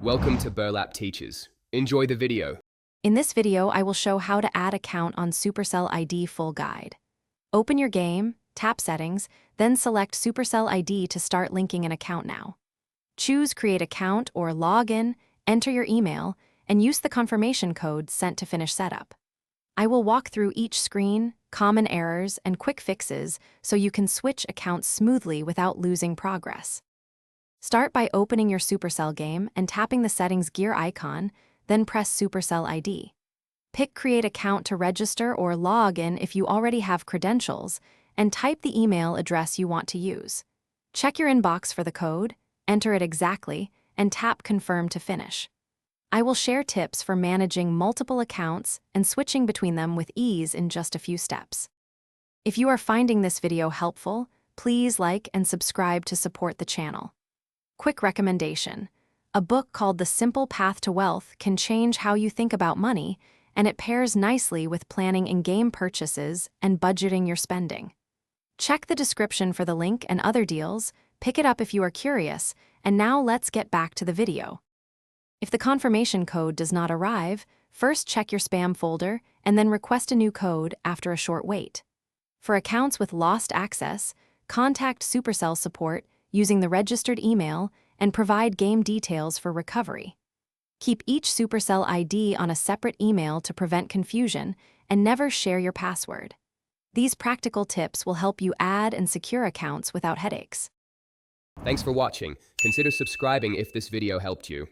Welcome to Burlap Teachers. Enjoy the video. In this video, I will show how to add account on Supercell ID full guide. Open your game, tap Settings, then select Supercell ID to start linking an account now. Choose Create Account or Login, enter your email, and use the confirmation code sent to finish setup. I will walk through each screen, common errors, and quick fixes so you can switch accounts smoothly without losing progress. Start by opening your Supercell game and tapping the Settings gear icon, then press Supercell ID. Pick Create Account to register or log in if you already have credentials, and type the email address you want to use. Check your inbox for the code, enter it exactly, and tap Confirm to finish. I will share tips for managing multiple accounts and switching between them with ease in just a few steps. If you are finding this video helpful, please like and subscribe to support the channel. Quick recommendation. A book called The Simple Path to Wealth can change how you think about money, and it pairs nicely with planning in-game purchases and budgeting your spending. Check the description for the link and other deals, pick it up if you are curious, and now let's get back to the video. If the confirmation code does not arrive, first check your spam folder and then request a new code after a short wait. For accounts with lost access, contact Supercell support using the registered email and provide game details for recovery. Keep each Supercell ID on a separate email to prevent confusion and never share your password. These practical tips will help you add and secure accounts without headaches. Thanks for watching. Consider subscribing if this video helped you.